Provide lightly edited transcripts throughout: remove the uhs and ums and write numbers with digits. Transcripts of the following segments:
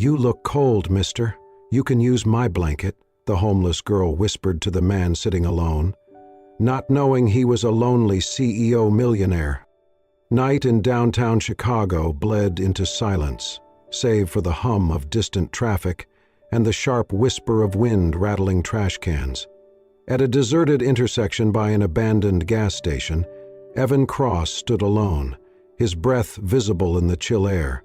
"You look cold, mister. You can use my blanket," the homeless girl whispered to the man sitting alone, not knowing he was a lonely CEO millionaire. Night in downtown Chicago bled into silence, save for the hum of distant traffic and the sharp whisper of wind rattling trash cans. At a deserted intersection by an abandoned gas station, Evan Cross stood alone, his breath visible in the chill air.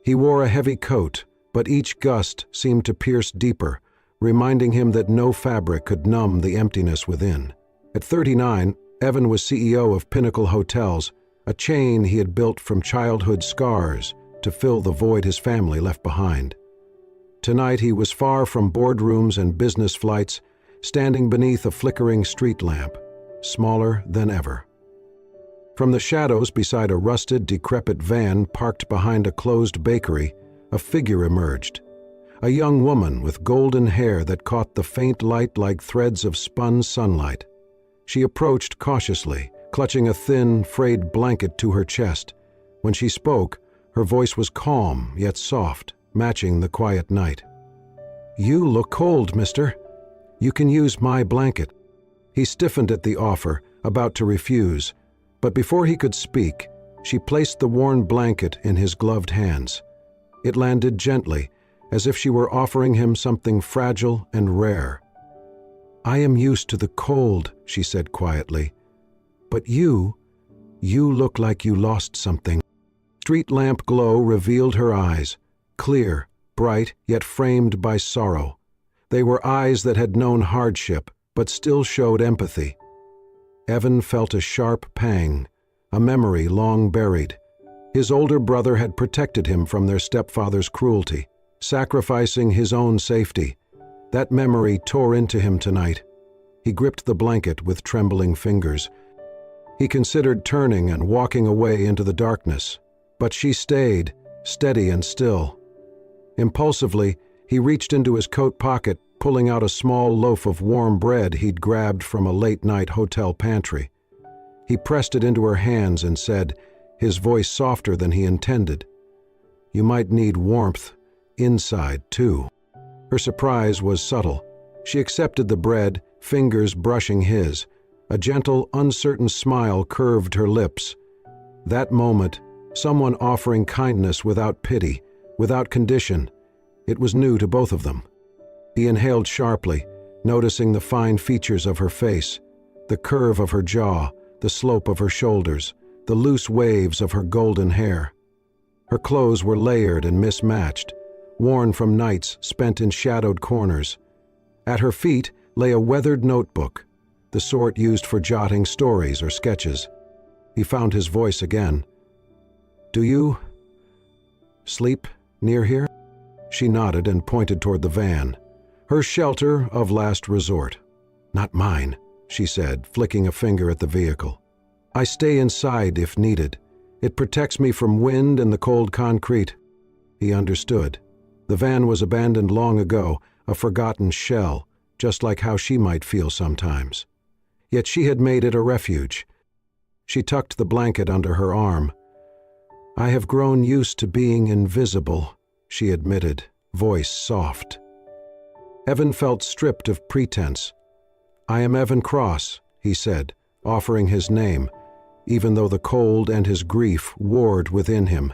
He wore a heavy coat, but each gust seemed to pierce deeper, reminding him that no fabric could numb the emptiness within. At 39, Evan was CEO of Pinnacle Hotels, a chain he had built from childhood scars to fill the void his family left behind. Tonight he was far from boardrooms and business flights, standing beneath a flickering street lamp, smaller than ever. From the shadows beside a rusted, decrepit van parked behind a closed bakery, a figure emerged. A young woman with golden hair that caught the faint light like threads of spun sunlight. She approached cautiously, clutching a thin, frayed blanket to her chest. When she spoke, her voice was calm yet soft, matching the quiet night. "You look cold, mister. You can use my blanket." He stiffened at the offer, about to refuse, but before he could speak, she placed the worn blanket in his gloved hands. It landed gently, as if she were offering him something fragile and rare. "I am used to the cold," she said quietly. "But you look like you lost something." Street lamp glow revealed her eyes, clear, bright, yet framed by sorrow. They were eyes that had known hardship, but still showed empathy. Evan felt a sharp pang, a memory long buried. His older brother had protected him from their stepfather's cruelty, sacrificing his own safety. That memory tore into him tonight. He gripped the blanket with trembling fingers. He considered turning and walking away into the darkness, but she stayed, steady and still. Impulsively, he reached into his coat pocket, pulling out a small loaf of warm bread he'd grabbed from a late-night hotel pantry. He pressed it into her hands and said, his voice softer than he intended, "You might need warmth inside, too." Her surprise was subtle. She accepted the bread, fingers brushing his. A gentle, uncertain smile curved her lips. That moment, someone offering kindness without pity, without condition. It was new to both of them. He inhaled sharply, noticing the fine features of her face, the curve of her jaw, the slope of her shoulders, the loose waves of her golden hair. Her clothes were layered and mismatched, worn from nights spent in shadowed corners. At her feet lay a weathered notebook, the sort used for jotting stories or sketches. He found his voice again. "Do you sleep near here?" She nodded and pointed toward the van. Her shelter of last resort. "Not mine," she said, flicking a finger at the vehicle. "I stay inside if needed. It protects me from wind and the cold concrete." He understood. The van was abandoned long ago, a forgotten shell, just like how she might feel sometimes. Yet she had made it a refuge. She tucked the blanket under her arm. "I have grown used to being invisible," she admitted, voice soft. Evan felt stripped of pretense. "I am Evan Cross," he said, offering his name, even though the cold and his grief warred within him.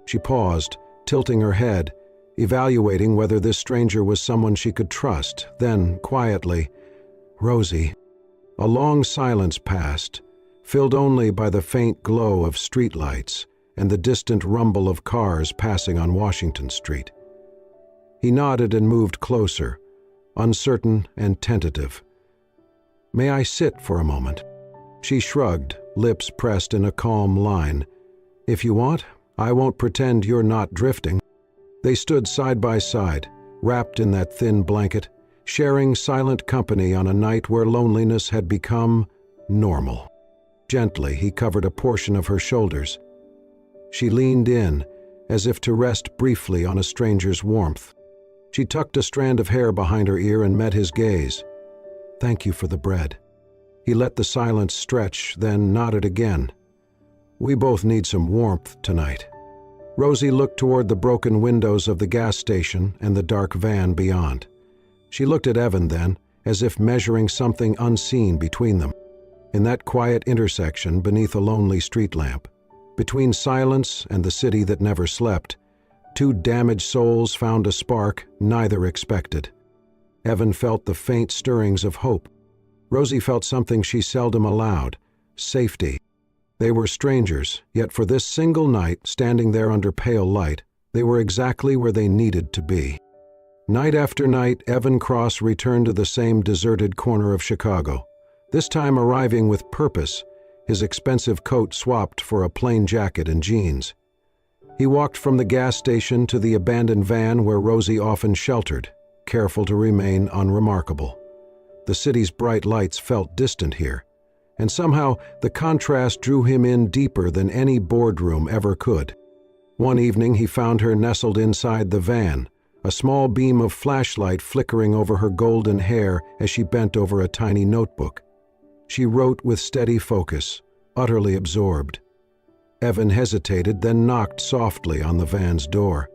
She paused, tilting her head, evaluating whether this stranger was someone she could trust, then, quietly, "Rosie." A long silence passed, filled only by the faint glow of streetlights and the distant rumble of cars passing on Washington Street. He nodded and moved closer, uncertain and tentative. "May I sit for a moment?" She shrugged, lips pressed in a calm line. "If you want, I won't pretend you're not drifting." They stood side by side, wrapped in that thin blanket, sharing silent company on a night where loneliness had become normal. Gently, he covered a portion of her shoulders. She leaned in, as if to rest briefly on a stranger's warmth. She tucked a strand of hair behind her ear and met his gaze. "Thank you for the bread." He let the silence stretch, then nodded again. "We both need some warmth tonight." Rosie looked toward the broken windows of the gas station and the dark van beyond. She looked at Evan then, as if measuring something unseen between them. In that quiet intersection beneath a lonely street lamp, between silence and the city that never slept, two damaged souls found a spark neither expected. Evan felt the faint stirrings of hope. Rosie felt something she seldom allowed: safety. They were strangers, yet for this single night, standing there under pale light, they were exactly where they needed to be. Night after night, Evan Cross returned to the same deserted corner of Chicago, this time arriving with purpose, his expensive coat swapped for a plain jacket and jeans. He walked from the gas station to the abandoned van where Rosie often sheltered, careful to remain unremarkable. The city's bright lights felt distant here, and somehow the contrast drew him in deeper than any boardroom ever could. One evening he found her nestled inside the van, a small beam of flashlight flickering over her golden hair as she bent over a tiny notebook. She wrote with steady focus, utterly absorbed. Evan hesitated, then knocked softly on the van's door.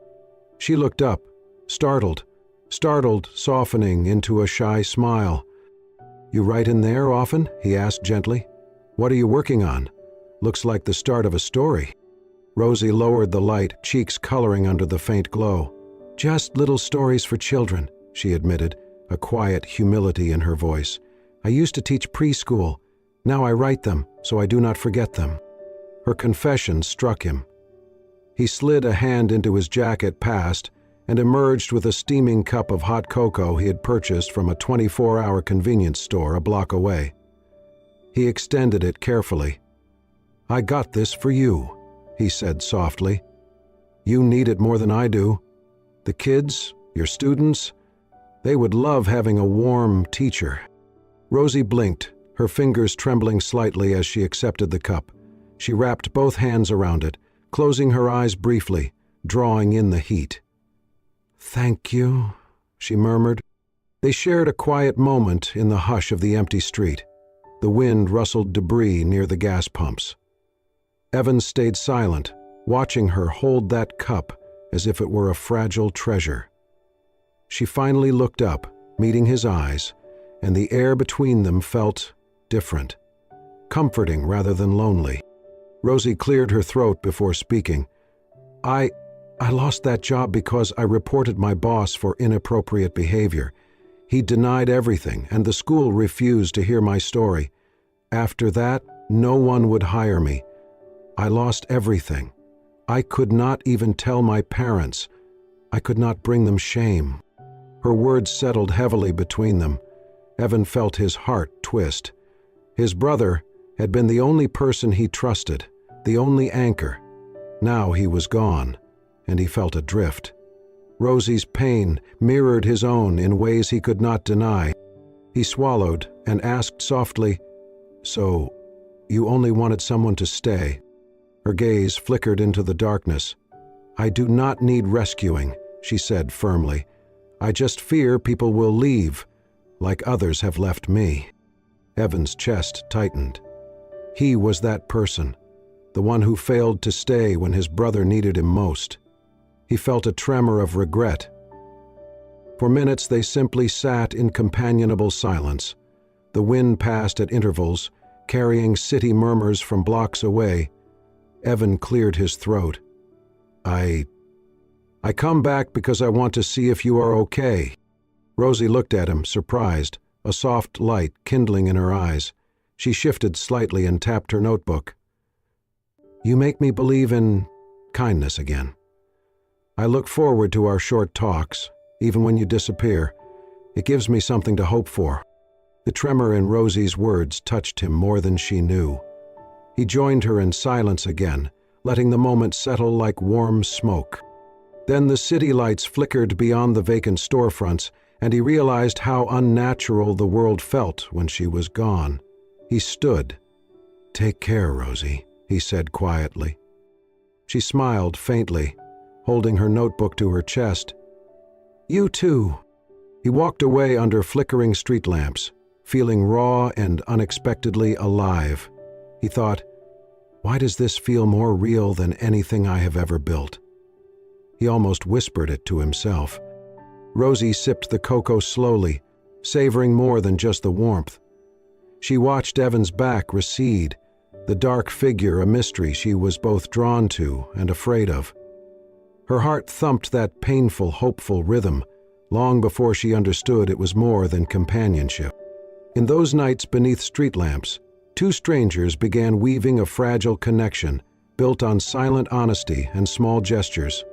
She looked up, startled, softening into a shy smile. "You write in there often?" he asked gently. "What are you working on? Looks like the start of a story." Rosie lowered the light, cheeks coloring under the faint glow. "Just little stories for children," she admitted, a quiet humility in her voice. "I used to teach preschool. Now I write them, so I do not forget them." Her confession struck him. He slid a hand into his jacket past and emerged with a steaming cup of hot cocoa he had purchased from a 24-hour convenience store a block away. He extended it carefully. "I got this for you," he said softly. "You need it more than I do. The kids, your students, they would love having a warm teacher." Rosie blinked, her fingers trembling slightly as she accepted the cup. She wrapped both hands around it, closing her eyes briefly, drawing in the heat. "Thank you," she murmured. They shared a quiet moment in the hush of the empty street. The wind rustled debris near the gas pumps. Evan stayed silent, watching her hold that cup as if it were a fragile treasure. She finally looked up, meeting his eyes, and the air between them felt different, comforting rather than lonely. Rosie cleared her throat before speaking. I lost that job because I reported my boss for inappropriate behavior. He denied everything, and the school refused to hear my story. After that, no one would hire me. I lost everything. I could not even tell my parents. I could not bring them shame." Her words settled heavily between them. Evan felt his heart twist. His brother had been the only person he trusted, the only anchor. Now he was gone, and he felt adrift. Rosie's pain mirrored his own in ways he could not deny. He swallowed and asked softly, "So, you only wanted someone to stay?" Her gaze flickered into the darkness. "I do not need rescuing," she said firmly. "I just fear people will leave, like others have left me." Evan's chest tightened. He was that person, the one who failed to stay when his brother needed him most. He felt a tremor of regret. For minutes they simply sat in companionable silence. The wind passed at intervals, carrying city murmurs from blocks away. Evan cleared his throat. I come back because I want to see if you are okay." Rosie looked at him, surprised, a soft light kindling in her eyes. She shifted slightly and tapped her notebook. "You make me believe in kindness again. I look forward to our short talks, even when you disappear. It gives me something to hope for." The tremor in Rosie's words touched him more than she knew. He joined her in silence again, letting the moment settle like warm smoke. Then the city lights flickered beyond the vacant storefronts, and he realized how unnatural the world felt when she was gone. He stood. "Take care, Rosie," he said quietly. She smiled faintly, holding her notebook to her chest. "You too." He walked away under flickering street lamps, feeling raw and unexpectedly alive. He thought, "Why does this feel more real than anything I have ever built?" He almost whispered it to himself. Rosie sipped the cocoa slowly, savoring more than just the warmth. She watched Evan's back recede, the dark figure a mystery she was both drawn to and afraid of. Her heart thumped that painful, hopeful rhythm, long before she understood it was more than companionship. In those nights beneath street lamps, two strangers began weaving a fragile connection built on silent honesty and small gestures.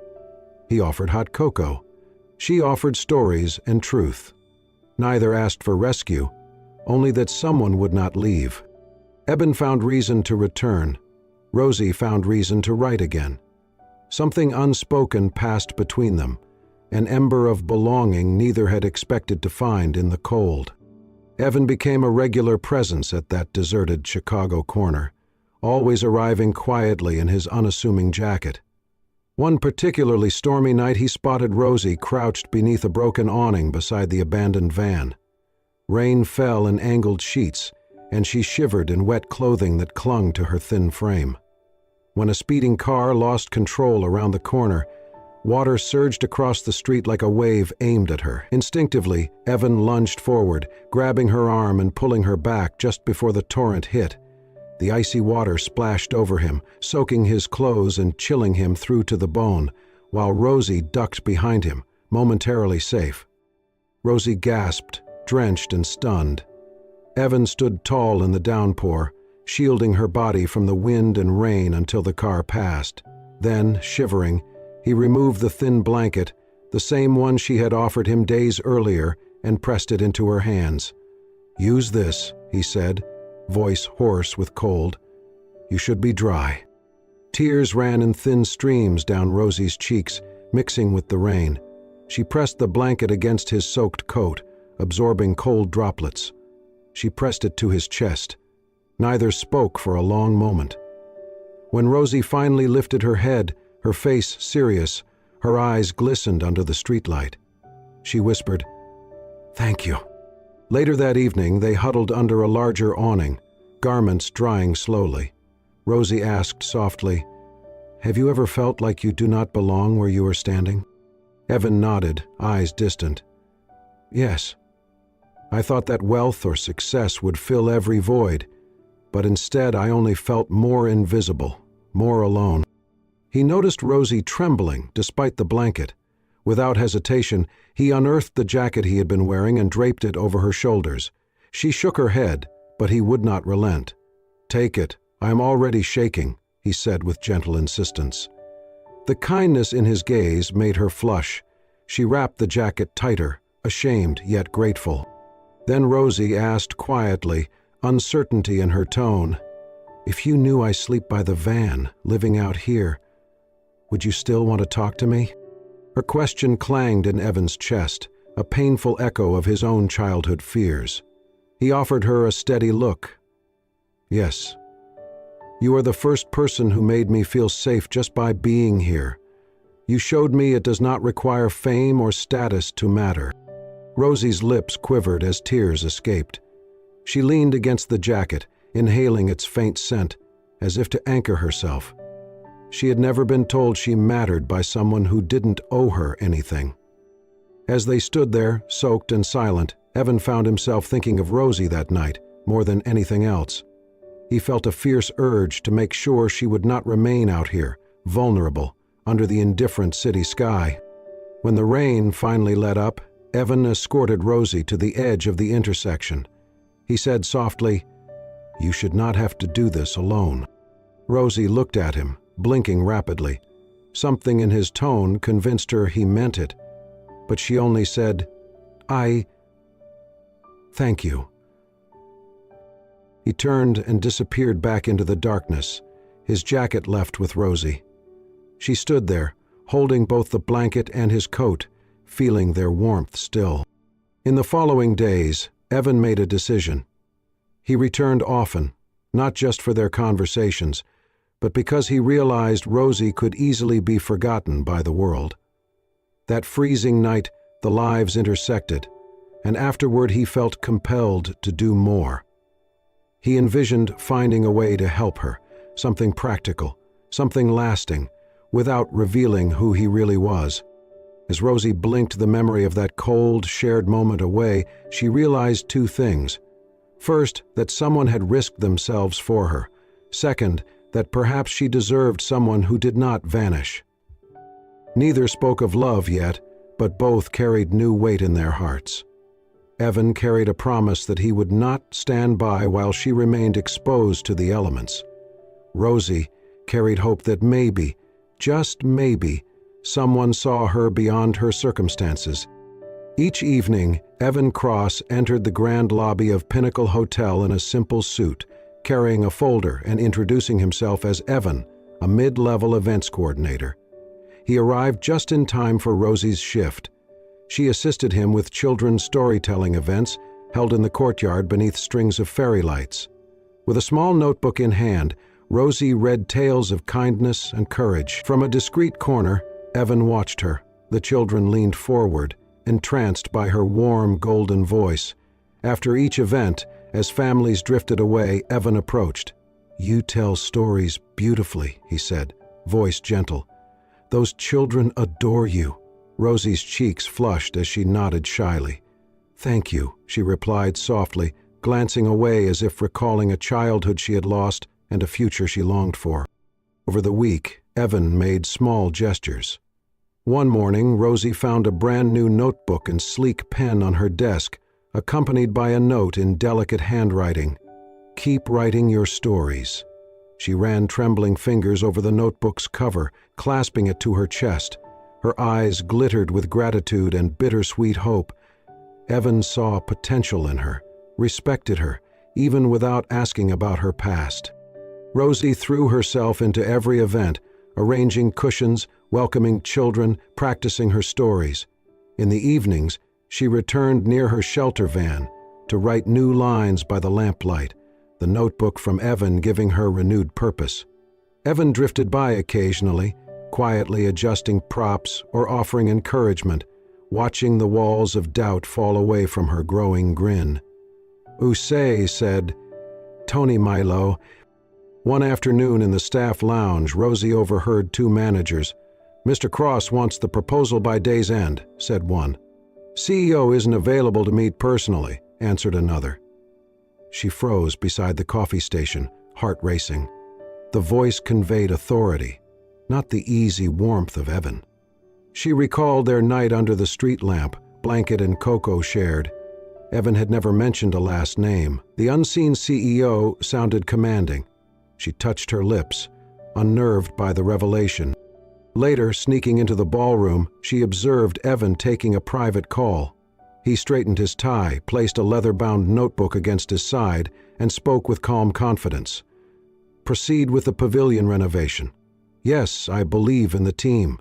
He offered hot cocoa. She offered stories and truth. Neither asked for rescue, only that someone would not leave. Evan found reason to return. Rosie found reason to write again. Something unspoken passed between them, an ember of belonging neither had expected to find in the cold. Evan became a regular presence at that deserted Chicago corner, always arriving quietly in his unassuming jacket. One particularly stormy night he spotted Rosie crouched beneath a broken awning beside the abandoned van. Rain fell in angled sheets, and she shivered in wet clothing that clung to her thin frame. When a speeding car lost control around the corner, water surged across the street like a wave aimed at her. Instinctively, Evan lunged forward, grabbing her arm and pulling her back just before the torrent hit. The icy water splashed over him, soaking his clothes and chilling him through to the bone, while Rosie ducked behind him, momentarily safe. Rosie gasped, drenched and stunned. Evan stood tall in the downpour, shielding her body from the wind and rain until the car passed. Then, shivering, he removed the thin blanket, the same one she had offered him days earlier, and pressed it into her hands. "Use this," he said, voice hoarse with cold. "You should be dry." Tears ran in thin streams down Rosie's cheeks, mixing with the rain. She pressed the blanket against his soaked coat, absorbing cold droplets. She pressed it to his chest. Neither spoke for a long moment. When Rosie finally lifted her head, her face serious, her eyes glistened under the streetlight. She whispered, "Thank you." Later that evening, they huddled under a larger awning, garments drying slowly. Rosie asked softly, "Have you ever felt like you do not belong where you are standing?" Evan nodded, eyes distant. "Yes. I thought that wealth or success would fill every void, but instead I only felt more invisible, more alone." He noticed Rosie trembling despite the blanket. Without hesitation, he unearthed the jacket he had been wearing and draped it over her shoulders. She shook her head, but he would not relent. "Take it. I am already shaking," he said with gentle insistence. The kindness in his gaze made her flush. She wrapped the jacket tighter, ashamed yet grateful. Then Rosie asked quietly, uncertainty in her tone, "If you knew I sleep by the van, living out here, would you still want to talk to me?" Her question clanged in Evan's chest, a painful echo of his own childhood fears. He offered her a steady look. "Yes. You are the first person who made me feel safe just by being here. You showed me it does not require fame or status to matter." Rosie's lips quivered as tears escaped. She leaned against the jacket, inhaling its faint scent, as if to anchor herself. She had never been told she mattered by someone who didn't owe her anything. As they stood there, soaked and silent, Evan found himself thinking of Rosie that night, more than anything else. He felt a fierce urge to make sure she would not remain out here, vulnerable, under the indifferent city sky. When the rain finally let up, Evan escorted Rosie to the edge of the intersection. He said softly, "You should not have to do this alone." Rosie looked at him, blinking rapidly. Something in his tone convinced her he meant it, but she only said, Thank you." He turned and disappeared back into the darkness, his jacket left with Rosie. She stood there, holding both the blanket and his coat, feeling their warmth still. In the following days, Evan made a decision. He returned often, not just for their conversations, but because he realized Rosie could easily be forgotten by the world. That freezing night, the lives intersected, and afterward he felt compelled to do more. He envisioned finding a way to help her, something practical, something lasting, without revealing who he really was. As Rosie blinked the memory of that cold, shared moment away, she realized two things. First, that someone had risked themselves for her. Second, that perhaps she deserved someone who did not vanish. Neither spoke of love yet, but both carried new weight in their hearts. Evan carried a promise that he would not stand by while she remained exposed to the elements. Rosie carried hope that maybe, just maybe, someone saw her beyond her circumstances. Each evening, Evan Cross entered the grand lobby of Pinnacle Hotel in a simple suit, carrying a folder and introducing himself as Evan, a mid-level events coordinator. He arrived just in time for Rosie's shift. She assisted him with children's storytelling events held in the courtyard beneath strings of fairy lights. With a small notebook in hand, Rosie read tales of kindness and courage. From a discreet corner, Evan watched her. The children leaned forward, entranced by her warm, golden voice. After each event, as families drifted away, Evan approached. "You tell stories beautifully," he said, voice gentle. "Those children adore you." Rosie's cheeks flushed as she nodded shyly. "Thank you," she replied softly, glancing away as if recalling a childhood she had lost and a future she longed for. Over the week, Evan made small gestures. One morning, Rosie found a brand-new notebook and sleek pen on her desk, accompanied by a note in delicate handwriting. "Keep writing your stories." She ran trembling fingers over the notebook's cover, clasping it to her chest. Her eyes glittered with gratitude and bittersweet hope. Evan saw potential in her, respected her, even without asking about her past. Rosie threw herself into every event, arranging cushions, welcoming children, practicing her stories. In the evenings, she returned near her shelter van to write new lines by the lamplight, the notebook from Evan giving her renewed purpose. Evan drifted by occasionally, quietly adjusting props or offering encouragement, watching the walls of doubt fall away from her growing grin. Usay said, "Tony Milo." One afternoon in the staff lounge, Rosie overheard two managers. "Mr. Cross wants the proposal by day's end," said one. "CEO isn't available to meet personally," answered another. She froze beside the coffee station, heart racing. The voice conveyed authority, not the easy warmth of Evan. She recalled their night under the street lamp, blanket and cocoa shared. Evan had never mentioned a last name. The unseen CEO sounded commanding. She touched her lips, unnerved by the revelation. Later, sneaking into the ballroom, she observed Evan taking a private call. He straightened his tie, placed a leather-bound notebook against his side, and spoke with calm confidence. "Proceed with the pavilion renovation. Yes, I believe in the team."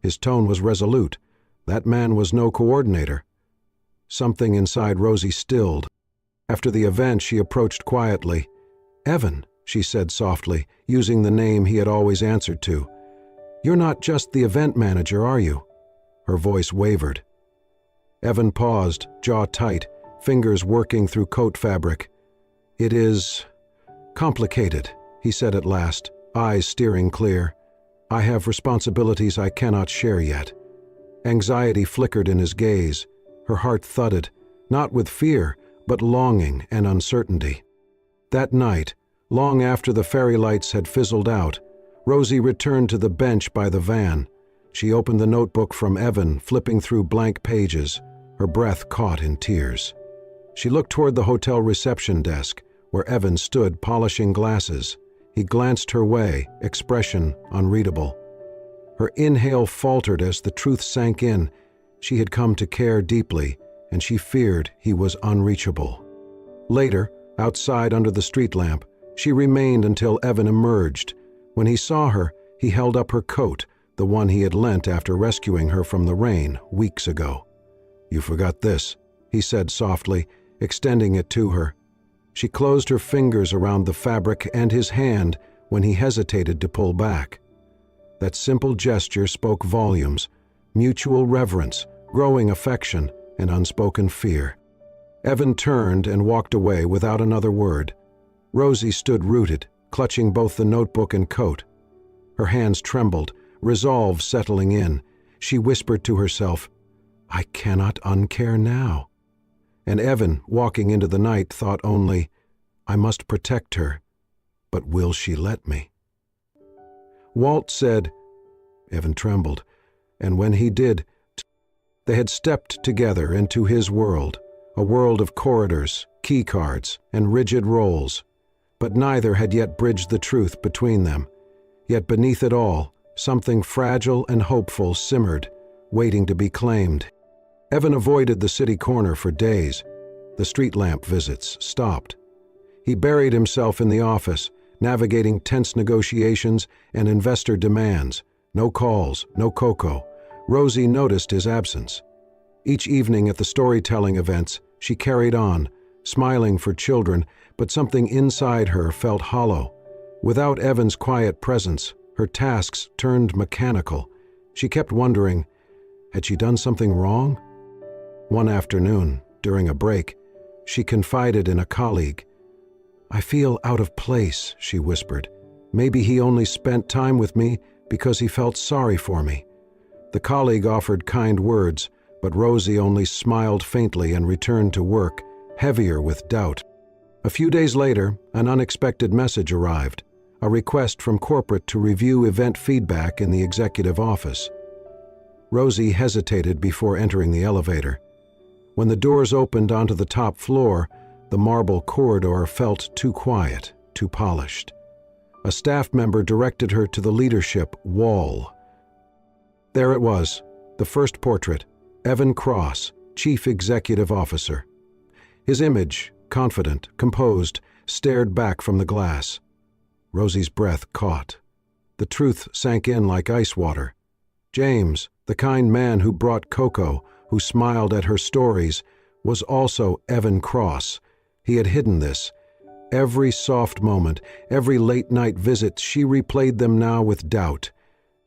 His tone was resolute. That man was no coordinator. Something inside Rosie stilled. After the event, she approached quietly. "Evan," she said softly, using the name he had always answered to. "You're not just the event manager, are you?" Her voice wavered. Evan paused, jaw tight, fingers working through coat fabric. "It is complicated," he said at last, eyes steering clear. "I have responsibilities I cannot share yet." Anxiety flickered in his gaze. Her heart thudded, not with fear, but longing and uncertainty. That night, long after the fairy lights had fizzled out, Rosie returned to the bench by the van. She opened the notebook from Evan, flipping through blank pages, her breath caught in tears. She looked toward the hotel reception desk, where Evan stood polishing glasses. He glanced her way, expression unreadable. Her inhale faltered as the truth sank in. She had come to care deeply, and she feared he was unreachable. Later, outside under the street lamp, she remained until Evan emerged. When he saw her, he held up her coat, the one he had lent after rescuing her from the rain weeks ago. "You forgot this," he said softly, extending it to her. She closed her fingers around the fabric and his hand when he hesitated to pull back. That simple gesture spoke volumes, mutual reverence, growing affection, and unspoken fear. Evan turned and walked away without another word. Rosie stood rooted, clutching both the notebook and coat. Her hands trembled, resolve settling in. She whispered to herself, "I cannot uncare now." And Evan, walking into the night, thought only, "I must protect her, but will she let me?" Walt said, Evan trembled, and when he did, they had stepped together into his world, a world of corridors, key cards, and rigid roles. But neither had yet bridged the truth between them. Yet beneath it all, something fragile and hopeful simmered, waiting to be claimed. Evan avoided the city corner for days. The street lamp visits stopped. He buried himself in the office, navigating tense negotiations and investor demands. No calls, no cocoa. Rosie noticed his absence. Each evening at the storytelling events, she carried on, smiling for children, but something inside her felt hollow. Without Evan's quiet presence, her tasks turned mechanical. She kept wondering, had she done something wrong? One afternoon, during a break, she confided in a colleague. "I feel out of place," she whispered. "Maybe he only spent time with me because he felt sorry for me." The colleague offered kind words, but Rosie only smiled faintly and returned to work, heavier with doubt. A few days later, an unexpected message arrived, a request from corporate to review event feedback in the executive office. Rosie hesitated before entering the elevator. When the doors opened onto the top floor, the marble corridor felt too quiet, too polished. A staff member directed her to the leadership wall. There it was, the first portrait, Evan Cross, Chief Executive Officer. His image, confident, composed, stared back from the glass. Rosie's breath caught. The truth sank in like ice water. James, the kind man who brought cocoa, who smiled at her stories, was also Evan Cross. He had hidden this. Every soft moment, every late-night visit, she replayed them now with doubt.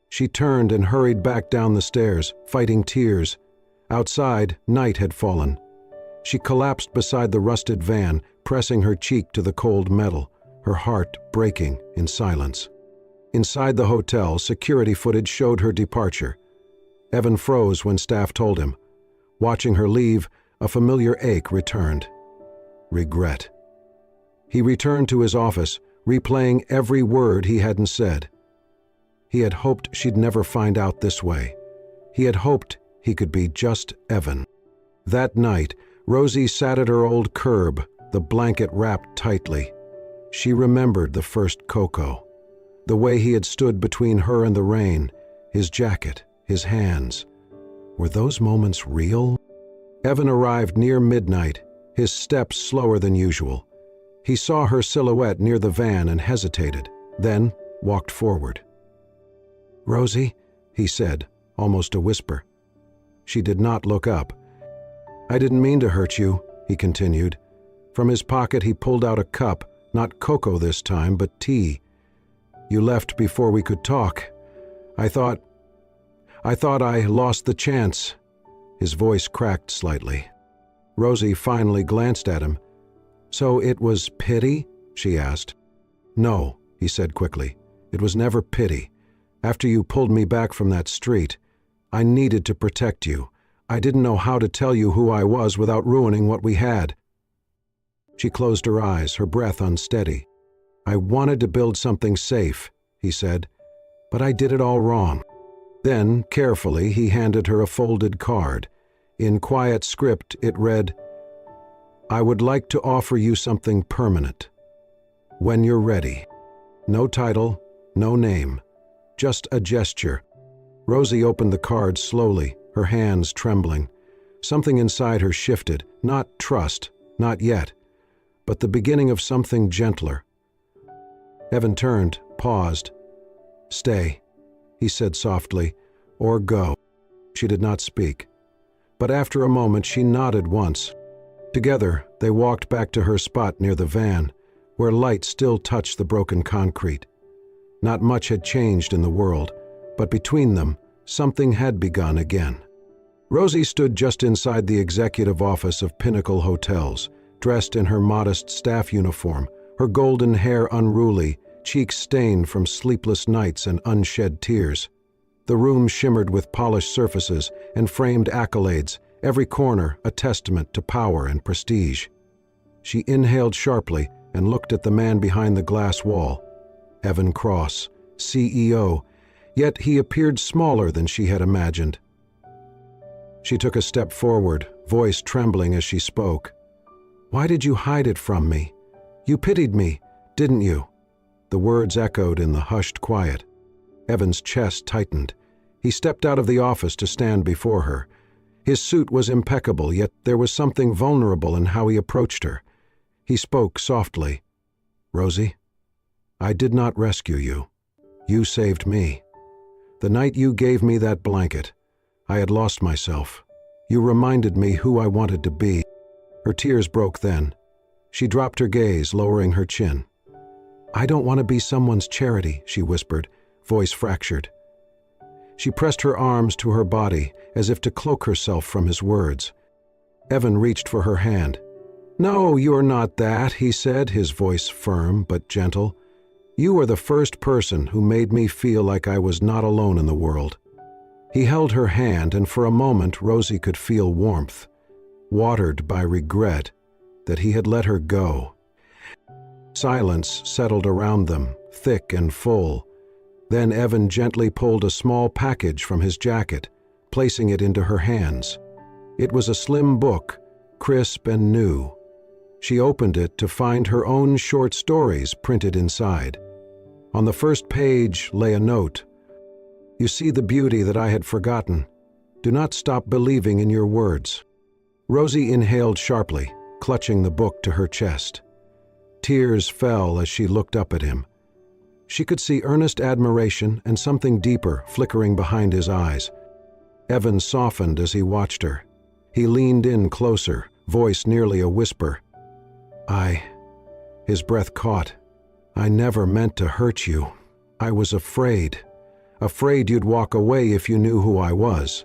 She turned and hurried back down the stairs, fighting tears. Outside, night had fallen. She collapsed beside the rusted van, pressing her cheek to the cold metal, her heart breaking in silence. Inside the hotel, security footage showed her departure. Evan froze when staff told him. Watching her leave, a familiar ache returned. Regret. He returned to his office, replaying every word he hadn't said. He had hoped she'd never find out this way. He had hoped he could be just Evan. That night, Rosie sat at her old curb, the blanket wrapped tightly. She remembered the first cocoa, the way he had stood between her and the rain, his jacket, his hands. Were those moments real? Evan arrived near midnight, his steps slower than usual. He saw her silhouette near the van and hesitated, then walked forward. "Rosie," he said, almost a whisper. She did not look up. "I didn't mean to hurt you," he continued. From his pocket he pulled out a cup, not cocoa this time, but tea. "You left before we could talk. I thought I lost the chance." His voice cracked slightly. Rosie finally glanced at him. "So it was pity?" she asked. "No," he said quickly. "It was never pity. After you pulled me back from that street, I needed to protect you. I didn't know how to tell you who I was without ruining what we had." She closed her eyes, her breath unsteady. "I wanted to build something safe," he said, "but I did it all wrong." Then, carefully, he handed her a folded card. In quiet script, it read, "I would like to offer you something permanent. When you're ready." No title, no name, just a gesture. Rosie opened the card slowly, her hands trembling. Something inside her shifted, not trust, not yet, but the beginning of something gentler. Evan turned, paused. "Stay," he said softly, "or go." She did not speak. But after a moment she nodded once. Together they walked back to her spot near the van, where light still touched the broken concrete. Not much had changed in the world, but between them, something had begun again. Rosie stood just inside the executive office of Pinnacle Hotels, dressed in her modest staff uniform, her golden hair unruly, cheeks stained from sleepless nights and unshed tears. The room shimmered with polished surfaces and framed accolades, every corner a testament to power and prestige. She inhaled sharply and looked at the man behind the glass wall. Evan Cross, CEO, yet he appeared smaller than she had imagined. She took a step forward, voice trembling as she spoke. "Why did you hide it from me? You pitied me, didn't you?" The words echoed in the hushed quiet. Evan's chest tightened. He stepped out of the office to stand before her. His suit was impeccable, yet there was something vulnerable in how he approached her. He spoke softly. "Rosie, I did not rescue you. You saved me. The night you gave me that blanket, I had lost myself. You reminded me who I wanted to be." Her tears broke then. She dropped her gaze, lowering her chin. "I don't want to be someone's charity," she whispered, voice fractured. She pressed her arms to her body as if to cloak herself from his words. Evan reached for her hand. "No, you're not that," he said, his voice firm but gentle. "You are the first person who made me feel like I was not alone in the world." He held her hand, and for a moment Rosie could feel warmth, watered by regret that he had let her go. Silence settled around them, thick and full. Then Evan gently pulled a small package from his jacket, placing it into her hands. It was a slim book, crisp and new. She opened it to find her own short stories printed inside. On the first page lay a note. "You see the beauty that I had forgotten. Do not stop believing in your words." Rosie inhaled sharply, clutching the book to her chest. Tears fell as she looked up at him. She could see earnest admiration and something deeper flickering behind his eyes. Evan softened as he watched her. He leaned in closer, voice nearly a whisper. His breath caught. "I never meant to hurt you. I was afraid. Afraid you'd walk away if you knew who I was."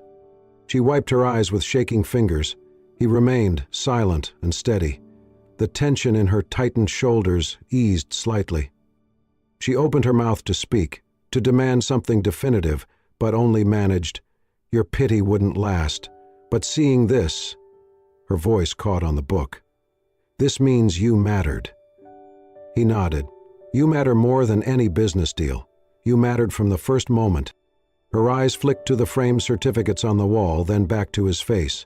She wiped her eyes with shaking fingers. He remained silent and steady. The tension in her tightened shoulders eased slightly. She opened her mouth to speak, to demand something definitive, but only managed, "Your pity wouldn't last. But seeing this," her voice caught on the book, "this means you mattered." He nodded. "You matter more than any business deal. You mattered from the first moment." Her eyes flicked to the framed certificates on the wall, then back to his face.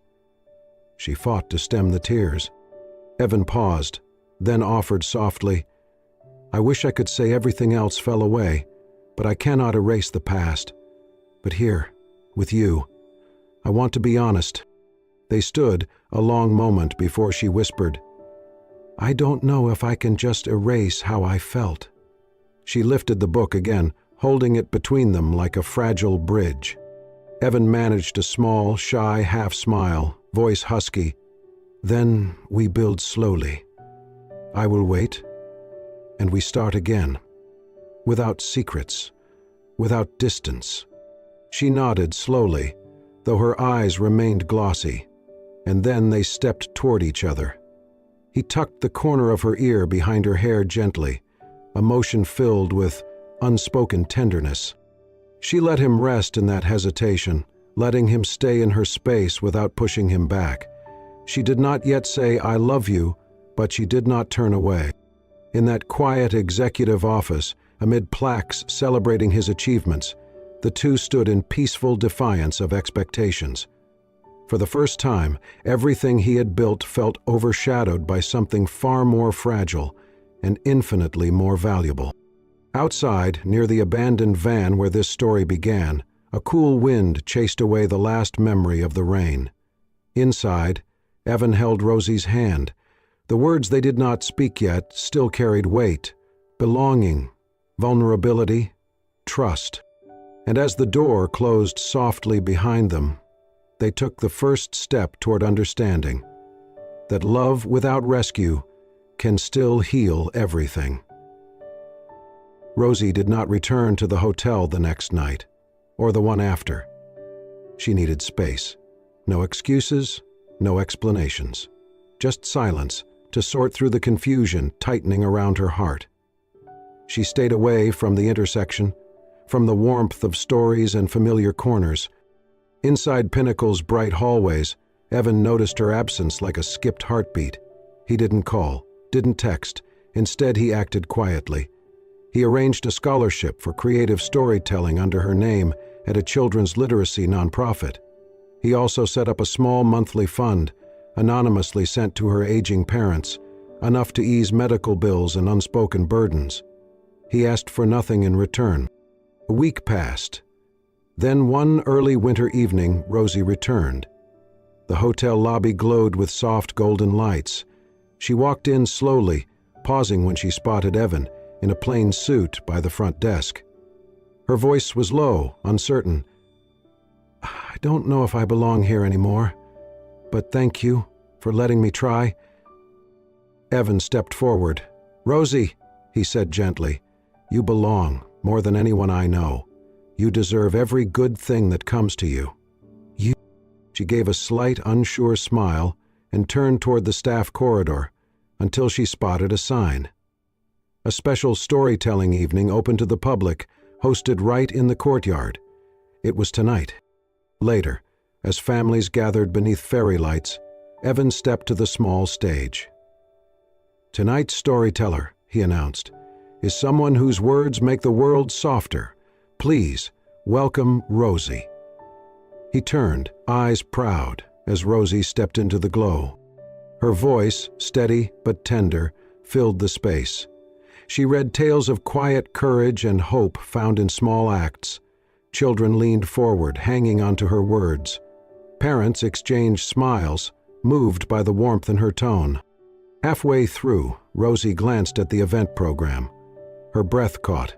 She fought to stem the tears. Evan paused, then offered softly, "I wish I could say everything else fell away, but I cannot erase the past. But here, with you, I want to be honest." They stood a long moment before she whispered, "I don't know if I can just erase how I felt." She lifted the book again, holding it between them like a fragile bridge. Evan managed a small, shy half-smile, voice husky. "Then we build slowly. I will wait, and we start again. Without secrets, without distance." She nodded slowly, though her eyes remained glossy, and then they stepped toward each other. He tucked the corner of her ear behind her hair gently, a motion filled with unspoken tenderness. She let him rest in that hesitation, letting him stay in her space without pushing him back. She did not yet say, "I love you," but she did not turn away. In that quiet executive office, amid plaques celebrating his achievements, the two stood in peaceful defiance of expectations. For the first time, everything he had built felt overshadowed by something far more fragile and infinitely more valuable. Outside, near the abandoned van where this story began, a cool wind chased away the last memory of the rain. Inside, Evan held Rosie's hand. The words they did not speak yet still carried weight: belonging, vulnerability, trust. And as the door closed softly behind them, they took the first step toward understanding that love without rescue can still heal everything. Rosie did not return to the hotel the next night, or the one after. She needed space. No excuses, no explanations. Just silence to sort through the confusion tightening around her heart. She stayed away from the intersection, from the warmth of stories and familiar corners. Inside Pinnacle's bright hallways, Evan noticed her absence like a skipped heartbeat. He didn't call, didn't text. Instead, he acted quietly. He arranged a scholarship for creative storytelling under her name at a children's literacy nonprofit. He also set up a small monthly fund, anonymously sent to her aging parents, enough to ease medical bills and unspoken burdens. He asked for nothing in return. A week passed. Then one early winter evening, Rosie returned. The hotel lobby glowed with soft golden lights. She walked in slowly, pausing when she spotted Evan in a plain suit by the front desk. Her voice was low, uncertain. "I don't know if I belong here anymore, but thank you for letting me try." Evan stepped forward. "Rosie," he said gently, "you belong more than anyone I know. You deserve every good thing that comes to you." She gave a slight, unsure smile and turned toward the staff corridor until she spotted a sign. A special storytelling evening open to the public, hosted right in the courtyard. It was tonight. Later, as families gathered beneath fairy lights, Evan stepped to the small stage. "Tonight's storyteller," he announced, "is someone whose words make the world softer. Please, welcome Rosie." He turned, eyes proud, as Rosie stepped into the glow. Her voice, steady but tender, filled the space. She read tales of quiet courage and hope found in small acts. Children leaned forward, hanging onto her words. Parents exchanged smiles, moved by the warmth in her tone. Halfway through, Rosie glanced at the event program. Her breath caught.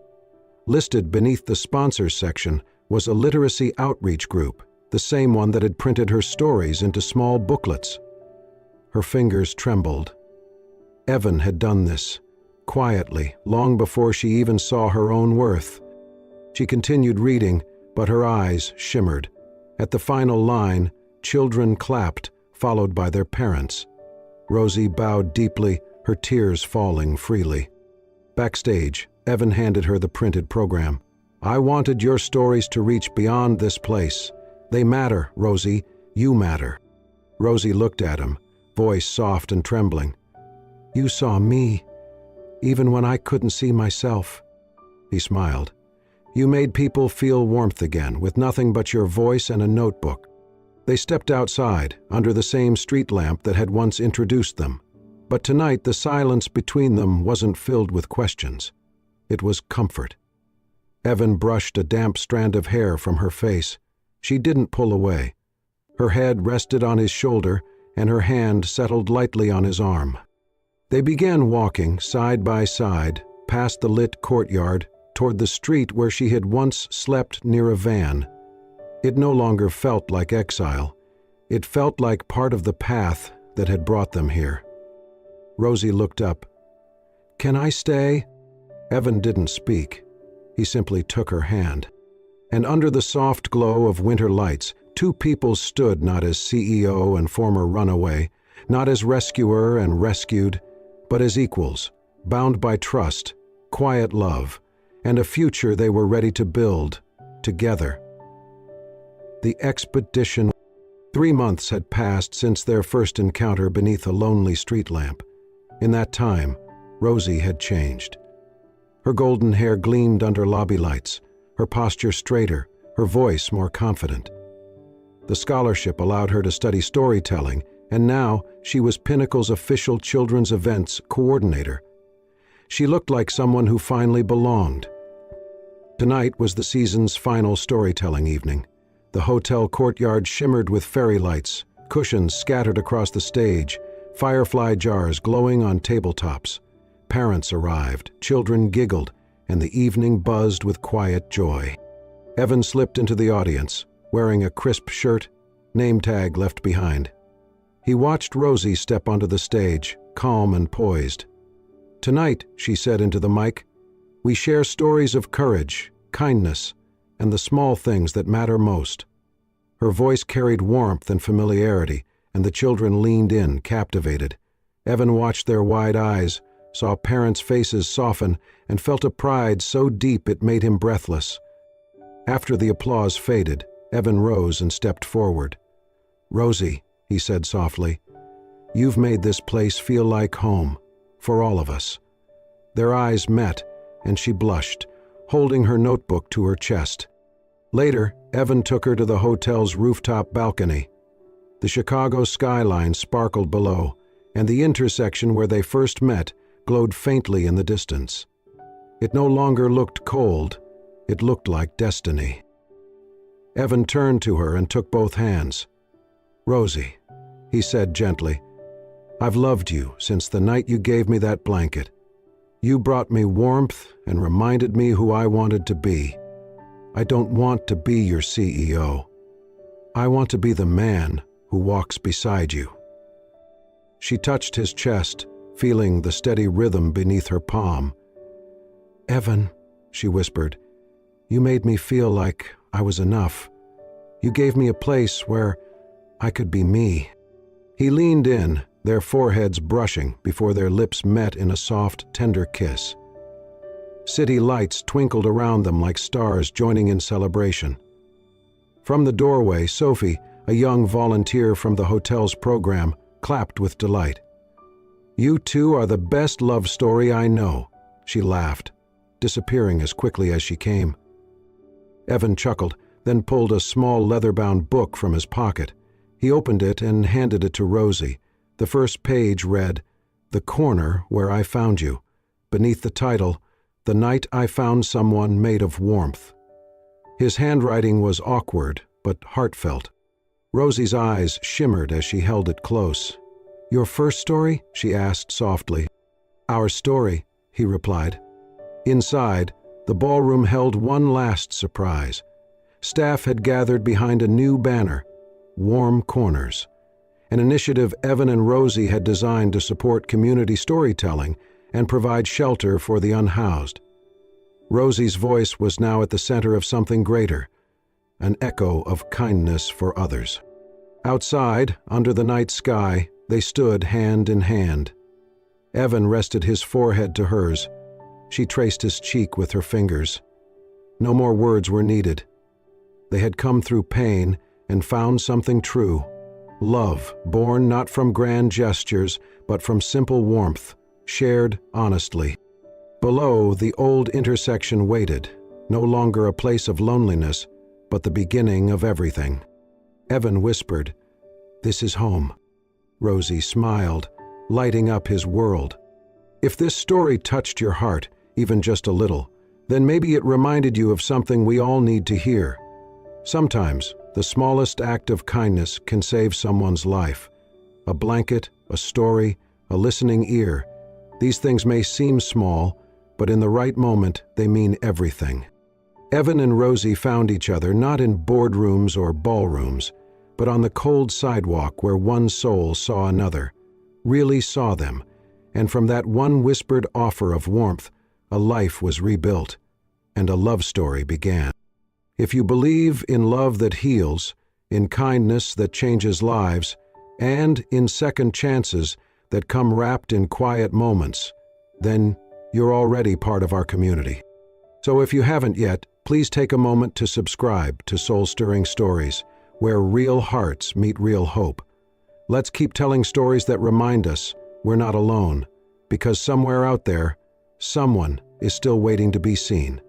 Listed beneath the sponsors section was a literacy outreach group, the same one that had printed her stories into small booklets. Her fingers trembled. Evan had done this, quietly, long before she even saw her own worth. She continued reading, but her eyes shimmered. At the final line, children clapped, followed by their parents. Rosie bowed deeply, her tears falling freely. Backstage, Evan handed her the printed program. "I wanted your stories to reach beyond this place. They matter, Rosie. You matter." Rosie looked at him, voice soft and trembling. "You saw me, even when I couldn't see myself." He smiled. "You made people feel warmth again, with nothing but your voice and a notebook." They stepped outside, under the same street lamp that had once introduced them. But tonight the silence between them wasn't filled with questions. It was comfort. Evan brushed a damp strand of hair from her face. She didn't pull away. Her head rested on his shoulder, and her hand settled lightly on his arm. They began walking, side by side, past the lit courtyard, toward the street where she had once slept near a van. It no longer felt like exile. It felt like part of the path that had brought them here. Rosie looked up. "Can I stay?" Evan didn't speak. He simply took her hand. And under the soft glow of winter lights, two people stood not as CEO and former runaway, not as rescuer and rescued, but as equals, bound by trust, quiet love, and a future they were ready to build, together. The expedition. 3 months had passed since their first encounter beneath a lonely street lamp. In that time, Rosie had changed. Her golden hair gleamed under lobby lights, her posture straighter, her voice more confident. The scholarship allowed her to study storytelling, and now she was Pinnacle's official children's events coordinator. She looked like someone who finally belonged. Tonight was the season's final storytelling evening. The hotel courtyard shimmered with fairy lights, cushions scattered across the stage, firefly jars glowing on tabletops. Parents arrived, children giggled, and the evening buzzed with quiet joy. Evan slipped into the audience, wearing a crisp shirt, name tag left behind. He watched Rosie step onto the stage, calm and poised. "Tonight," she said into the mic, "we share stories of courage, kindness, and the small things that matter most." Her voice carried warmth and familiarity, and the children leaned in, captivated. Evan watched their wide eyes, saw parents' faces soften, and felt a pride so deep it made him breathless, After the applause faded, Evan rose and stepped forward. "Rosie," he said softly, "you've made this place feel like home, for all of us." Their eyes met, and she blushed, holding her notebook to her chest. Later, Evan took her to the hotel's rooftop balcony. The Chicago skyline sparkled below, and the intersection where they first met glowed faintly in the distance. It no longer looked cold, it looked like destiny. Evan turned to her and took both hands. "Rosie," he said gently, "I've loved you since the night you gave me that blanket. You brought me warmth and reminded me who I wanted to be. I don't want to be your CEO. I want to be the man who walks beside you." She touched his chest, feeling the steady rhythm beneath her palm. "Evan," she whispered, "you made me feel like I was enough. You gave me a place where I could be me." He leaned in, their foreheads brushing before their lips met in a soft, tender kiss. City lights twinkled around them like stars joining in celebration. From the doorway, Sophie, a young volunteer from the hotel's program, clapped with delight. "You two are the best love story I know," she laughed, disappearing as quickly as she came. Evan chuckled, then pulled a small leather-bound book from his pocket. He opened it and handed it to Rosie. The first page read, "The Corner Where I Found You." Beneath the title, "The Night I Found Someone Made of Warmth." His handwriting was awkward, but heartfelt. Rosie's eyes shimmered as she held it close. "Your first story?" she asked softly. "Our story," he replied. Inside, the ballroom held one last surprise. Staff had gathered behind a new banner, Warm Corners, an initiative Evan and Rosie had designed to support community storytelling and provide shelter for the unhoused. Rosie's voice was now at the center of something greater, an echo of kindness for others. Outside, under the night sky, they stood hand in hand. Evan rested his forehead to hers. She traced his cheek with her fingers. No more words were needed. They had come through pain and found something true. Love, born not from grand gestures, but from simple warmth, shared honestly. Below, the old intersection waited, no longer a place of loneliness, but the beginning of everything. Evan whispered, "This is home." Rosie smiled, lighting up his world. If this story touched your heart, even just a little, then maybe it reminded you of something we all need to hear. Sometimes, the smallest act of kindness can save someone's life. A blanket, a story, a listening ear. These things may seem small, but in the right moment, they mean everything. Evan and Rosie found each other not in boardrooms or ballrooms, but on the cold sidewalk where one soul saw another, really saw them, and from that one whispered offer of warmth, a life was rebuilt, and a love story began. If you believe in love that heals, in kindness that changes lives, and in second chances that come wrapped in quiet moments, then you're already part of our community. So if you haven't yet, please take a moment to subscribe to Soul-Stirring Stories, where real hearts meet real hope. Let's keep telling stories that remind us we're not alone, because somewhere out there, someone is still waiting to be seen.